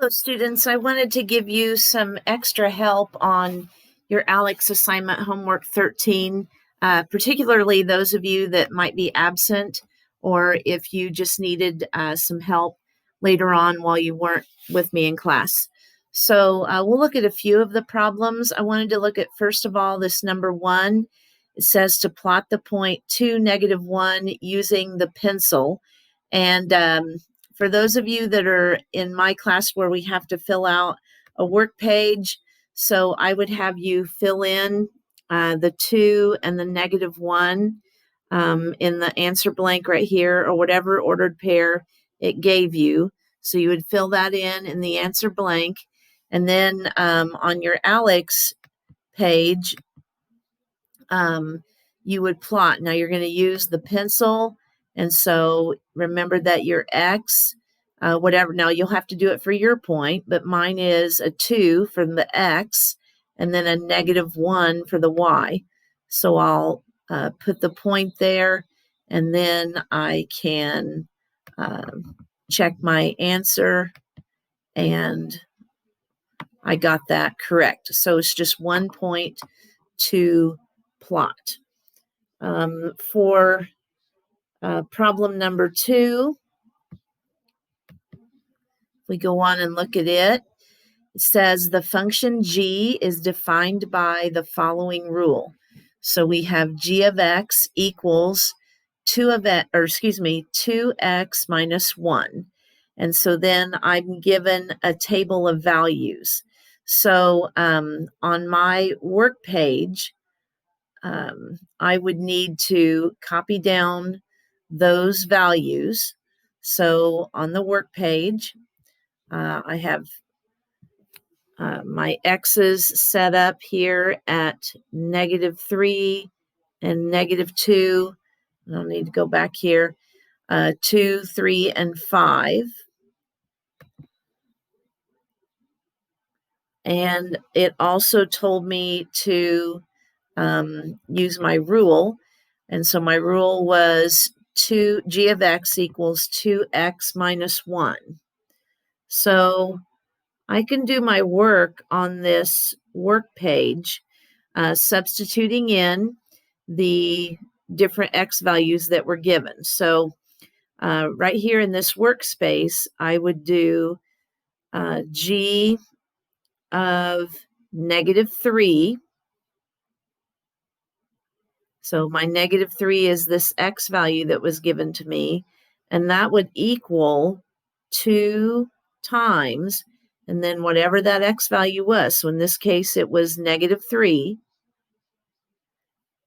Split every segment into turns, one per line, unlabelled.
Hello, students. I wanted to give you some extra help on your ALEKS assignment homework 13, particularly those of you that might be absent or if you just needed some help later on while you weren't with me in class. So we'll look at a few of the problems. I wanted to look at, first of all, this number 1. It says to plot the point 2, -1 using the pencil. And for those of you that are in my class where we have to fill out a work page, so I would have you fill in the 2 and the -1 in the answer blank right here, or whatever ordered pair it gave you. So you would fill that in the answer blank. And then on your ALEKS page, you would plot. Now you're going to use the pencil. And so remember that your X, whatever, now you'll have to do it for your point, but mine is a 2 for the X and then a -1 for the Y. So I'll put the point there, and then I can check my answer, and I got that correct. So it's just 1 point to plot. For problem number 2, we go on and look at it. It says the function g is defined by the following rule. So we have g of x equals 2x minus 1. And so then I'm given a table of values. So on my work page, I would need to copy down those values. So on the work page, I have my x's set up here at -3 and -2. I'll need to go back here, 2, 3, and 5. And it also told me to use my rule. And so my rule was g of x equals 2x minus 1. So I can do my work on this work page, substituting in the different x values that were given. So right here in this workspace, I would do g of -3. So my -3 is this x value that was given to me, and that would equal 2 times, and then whatever that x value was. So in this case, it was -3.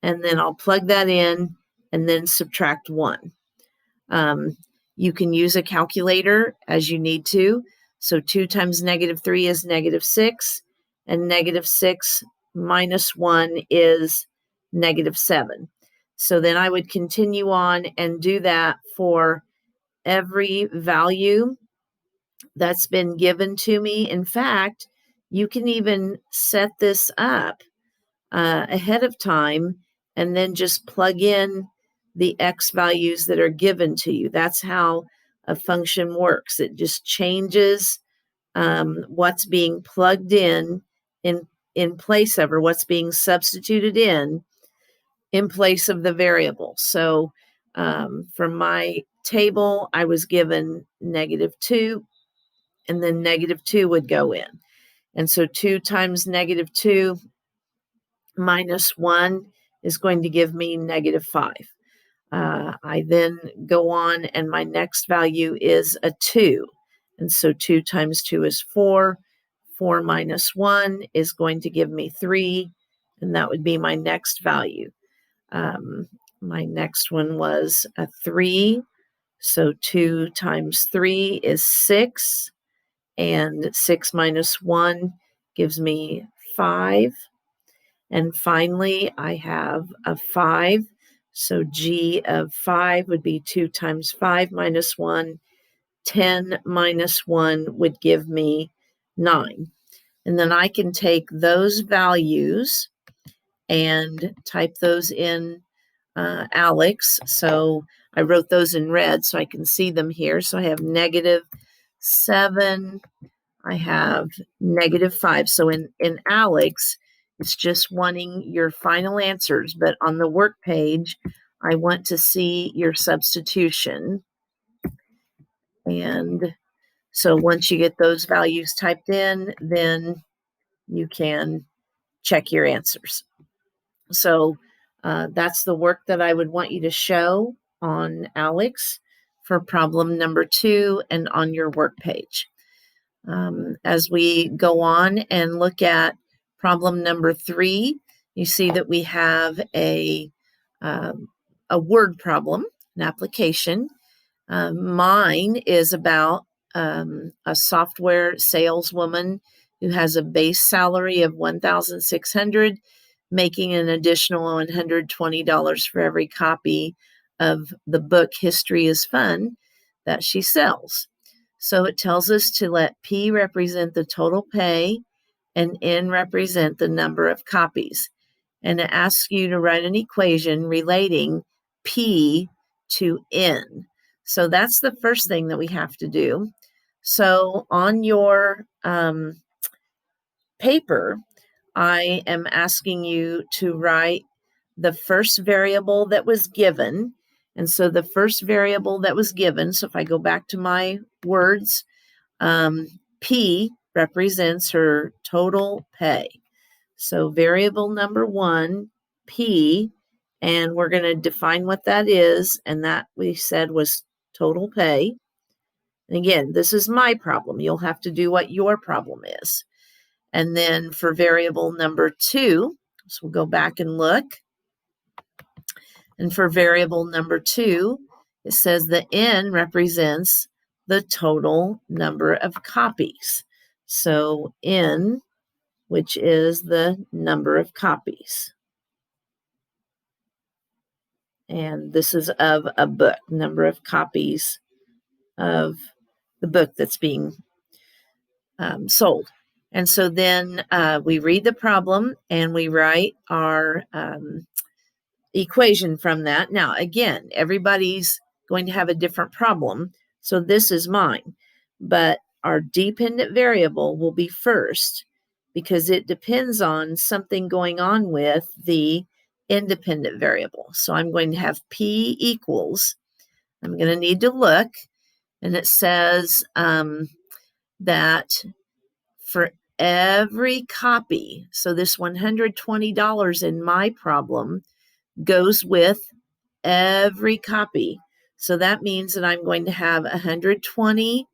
And then I'll plug that in and then subtract 1. You can use a calculator as you need to. So 2 times -3 is -6, and -6 minus 1 is -7. So then I would continue on and do that for every value that's been given to me. In fact, you can even set this up ahead of time and then just plug in the x values that are given to you. That's how a function works. It just changes what's being plugged in place of, or what's being substituted in place of the variable. So from my table, I was given -2, and then -2 would go in. And so 2 times -2 minus 1 is going to give me -5. I then go on, and my next value is a 2. And so 2 times 2 is 4. 4 minus 1 is going to give me 3, and that would be my next value. My next one was a 3. So 2 times 3 is 6, and 6 minus 1 gives me 5. And finally, I have a 5. So g of 5 would be 2 times 5 minus 1. 10 minus 1 would give me 9. And then I can take those values and type those in ALEKS. So I wrote those in red so I can see them here. So I have -7. I have -5. So in ALEKS, it's just wanting your final answers, but on the work page, I want to see your substitution. And so once you get those values typed in, then you can check your answers. So that's the work that I would want you to show on ALEKS for problem number 2 and on your work page. As we go on and look at problem number 3, you see that we have a word problem, an application. Mine is about a software saleswoman who has a base salary of $1,600, making an additional $120 for every copy of the book History is Fun that she sells. So it tells us to let P represent the total pay and N represent the number of copies. And it asks you to write an equation relating P to N. So that's the first thing that we have to do. So on your paper, I am asking you to write the first variable that was given. And so the first variable that was given, so if I go back to my words, P represents her total pay. So variable number 1, P, and we're going to define what that is, and that we said was total pay. And again, this is my problem. You'll have to do what your problem is. And then for variable number 2, so we'll go back and look. And for variable number 2, it says the N represents the total number of copies. So N, which is the number of copies. And this is of a book, number of copies of the book that's being sold. And so then we read the problem and we write our equation from that. Now, again, everybody's going to have a different problem. So this is mine. But our dependent variable will be first because it depends on something going on with the independent variable. So I'm going to have P equals, I'm going to need to look, and it says that for every copy, so this $120 in my problem goes with every copy. So that means that I'm going to have 120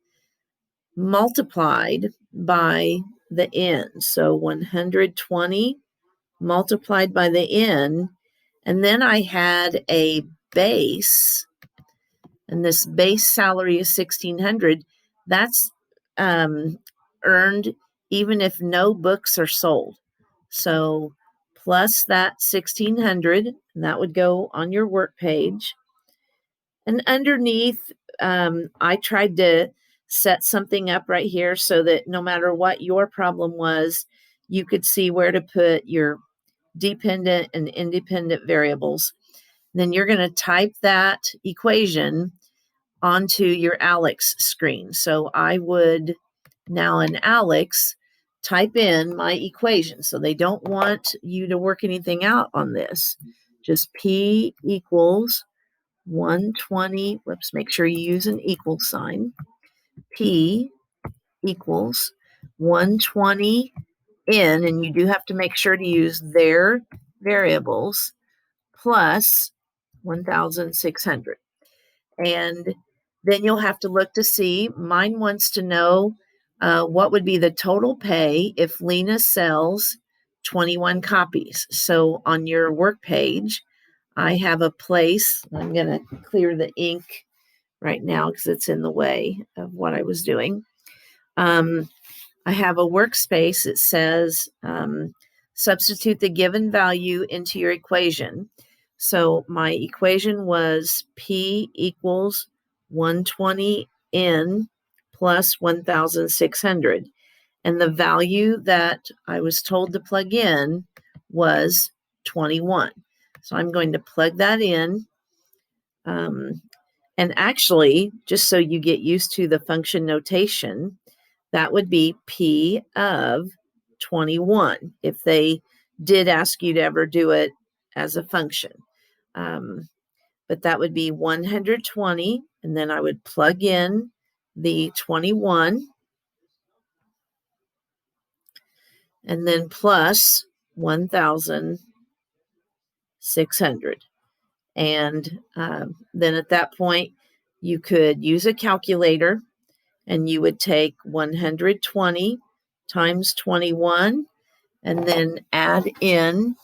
multiplied by the N. So 120 multiplied by the N. And then I had a base, and this base salary is $1,600. That's earned even if no books are sold. So plus that $1,600, and that would go on your work page. And underneath, I tried to set something up right here so that no matter what your problem was, you could see where to put your dependent and independent variables. Then you're going to type that equation onto your ALEKS screen. So I would now in ALEKS type in my equation. So they don't want you to work anything out on this. Just P equals 120, make sure you use an equal sign. P equals 120 N, and you do have to make sure to use their variables, plus 1,600. And then you'll have to look to see, mine wants to know what would be the total pay if Lena sells 21 copies. So on your work page, I have a place, I'm going to clear the ink right now because it's in the way of what I was doing. I have a workspace that says substitute the given value into your equation. So my equation was P equals 120 N plus 1,600. And the value that I was told to plug in was 21. So I'm going to plug that in. And actually, just so you get used to the function notation, that would be P of 21 if they did ask you to ever do it as a function. But that would be 120, and then I would plug in the 21, and then plus 1,600. And then at that point, you could use a calculator, and you would take 120 times 21, and then add in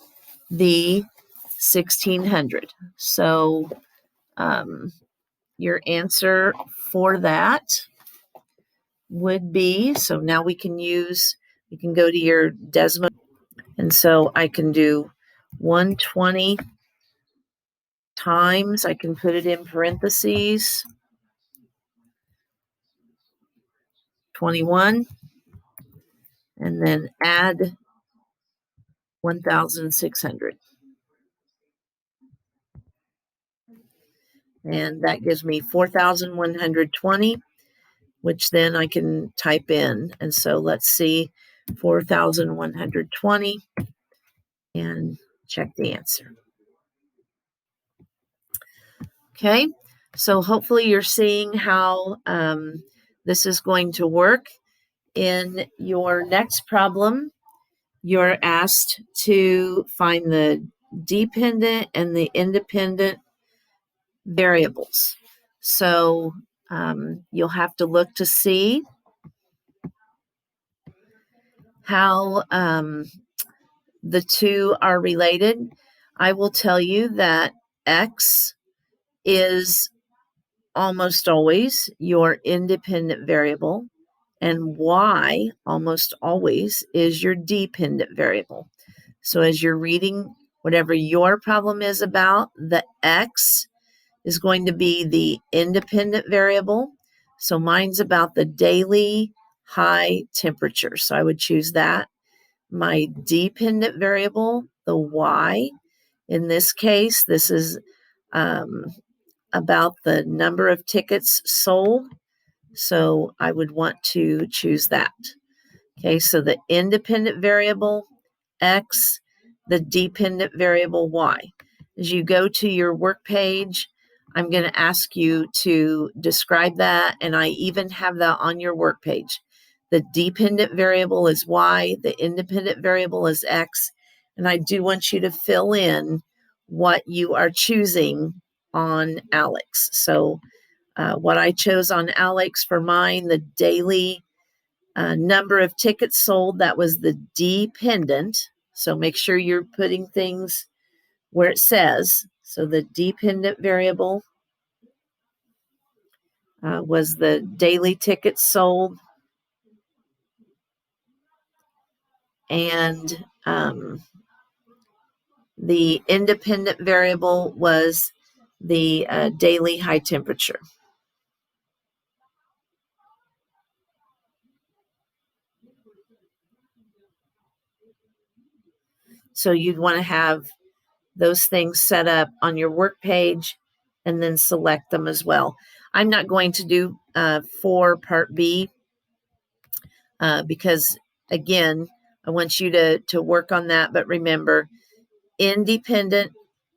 the 1,600. So your answer for that would be, so now we can go to your Desmos, and so I can do 120 times, I can put it in parentheses, 21, and then add 1,600. And that gives me 4,120, which then I can type in. And so let's see, 4,120, and check the answer. Okay, so hopefully you're seeing how this is going to work. In your next problem, you're asked to find the dependent and the independent variables. So you'll have to look to see how the two are related. I will tell you that X is almost always your independent variable, and Y almost always is your dependent variable. So as you're reading whatever your problem is about, the X is going to be the independent variable. So mine's about the daily high temperature. So I would choose that. My dependent variable, the Y, in this case, this is about the number of tickets sold. So I would want to choose that. Okay, so the independent variable, X, the dependent variable, Y. As you go to your work page, I'm going to ask you to describe that, and I even have that on your work page. The dependent variable is Y, the independent variable is X, and I do want you to fill in what you are choosing on ALEKS. So what I chose on ALEKS for mine, the daily number of tickets sold, that was the dependent. So make sure you're putting things where it says. So the dependent variable was the daily tickets sold. And the independent variable was the daily high temperature. So you'd want to have those things set up on your work page and then select them as well. I'm not going to do for part B because, again, I want you to work on that. But remember, independent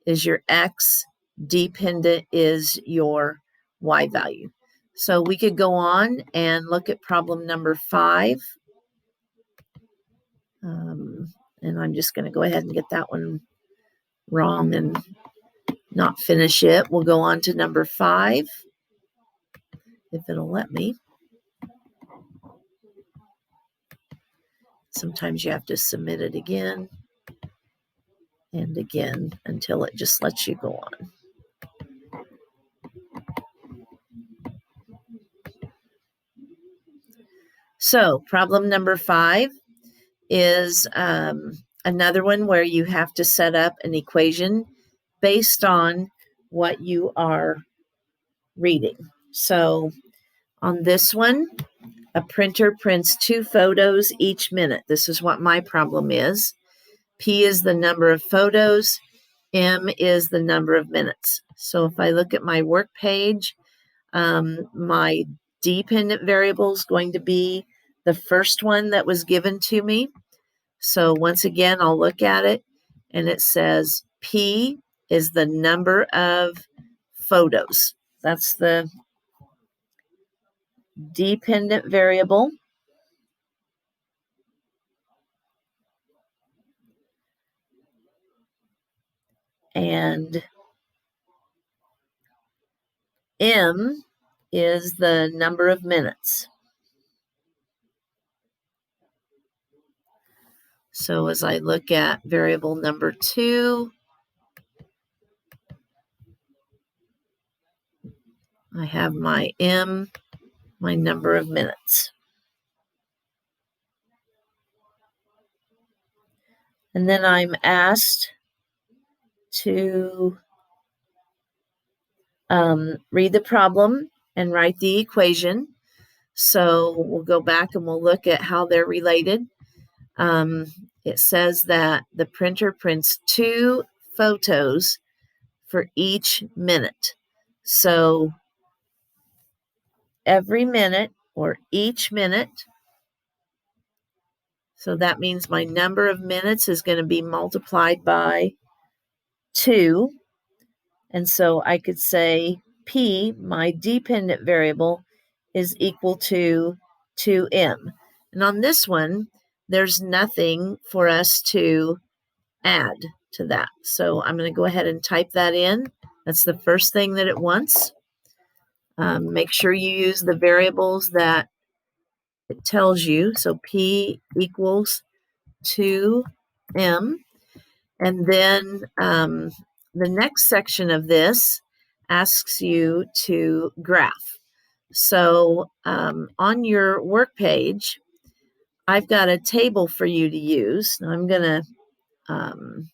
is your X, dependent is your Y value. So we could go on and look at problem number 5. And I'm just going to go ahead and get that one wrong and not finish it. We'll go on to number 5, if it'll let me. Sometimes you have to submit it again and again until it just lets you go on. So problem number 5 is another one where you have to set up an equation based on what you are reading. So on this one, a printer prints 2 photos each minute. This is what my problem is. P is the number of photos. M is the number of minutes. So if I look at my work page, my dependent variable is going to be the first one that was given to me. So once again, I'll look at it, and it says P is the number of photos. That's the dependent variable. And M is the number of minutes. So as I look at variable number 2, I have my M, my number of minutes. And then I'm asked to read the problem and write the equation. So we'll go back and we'll look at how they're related. It says that the printer prints 2 photos for each minute. So every minute or each minute, so that means my number of minutes is going to be multiplied by 2. And so I could say P, my dependent variable, is equal to 2M. And on this one, there's nothing for us to add to that. So I'm going to go ahead and type that in. That's the first thing that it wants. Make sure you use the variables that it tells you. So P equals 2M. And then the next section of this asks you to graph. So on your work page, I've got a table for you to use. I'm going to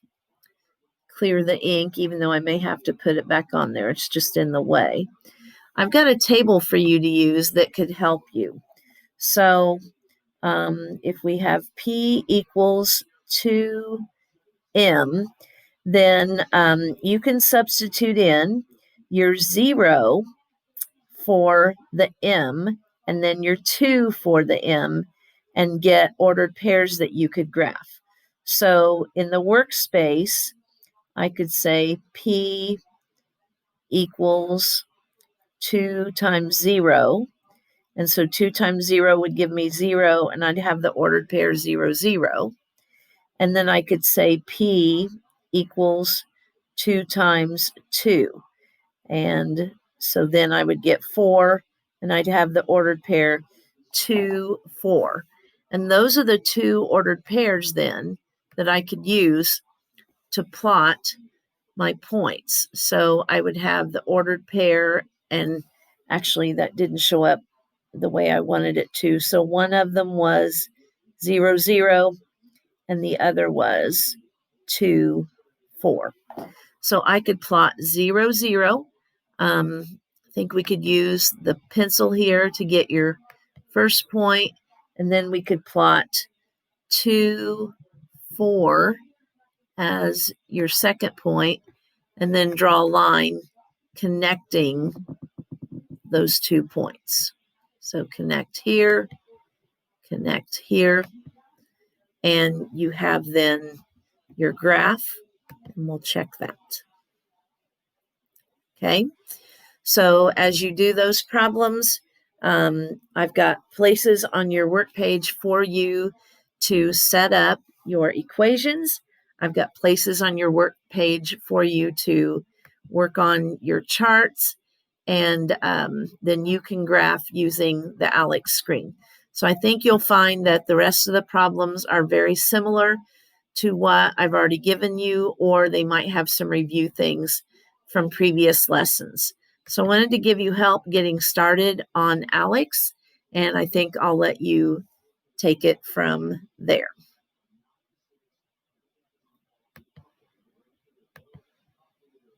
clear the ink, even though I may have to put it back on there. It's just in the way. I've got a table for you to use that could help you. So if we have P equals 2M, then you can substitute in your 0 for the M and then your 2 for the M and get ordered pairs that you could graph. So in the workspace, I could say P equals 2 times 0. And so 2 times 0 would give me 0, and I'd have the ordered pair 0, 0. And then I could say P equals 2 times 2. And so then I would get 4, and I'd have the ordered pair 2, 4. And those are the 2 ordered pairs then that I could use to plot my points. So I would have the ordered pair, and actually that didn't show up the way I wanted it to. So one of them was 0, 0, and the other was 2, 4. So I could plot 0, 0. I think we could use the pencil here to get your first point, and then we could plot 2, 4 as your second point, and then draw a line connecting those 2 points. So connect here, and you have then your graph, and we'll check that. Okay, so as you do those problems, I've got places on your work page for you to set up your equations. I've got places on your work page for you to work on your charts, and then you can graph using the ALEKS screen. So I think you'll find that the rest of the problems are very similar to what I've already given you, or they might have some review things from previous lessons. So I wanted to give you help getting started on ALEKS, and I think I'll let you take it from there.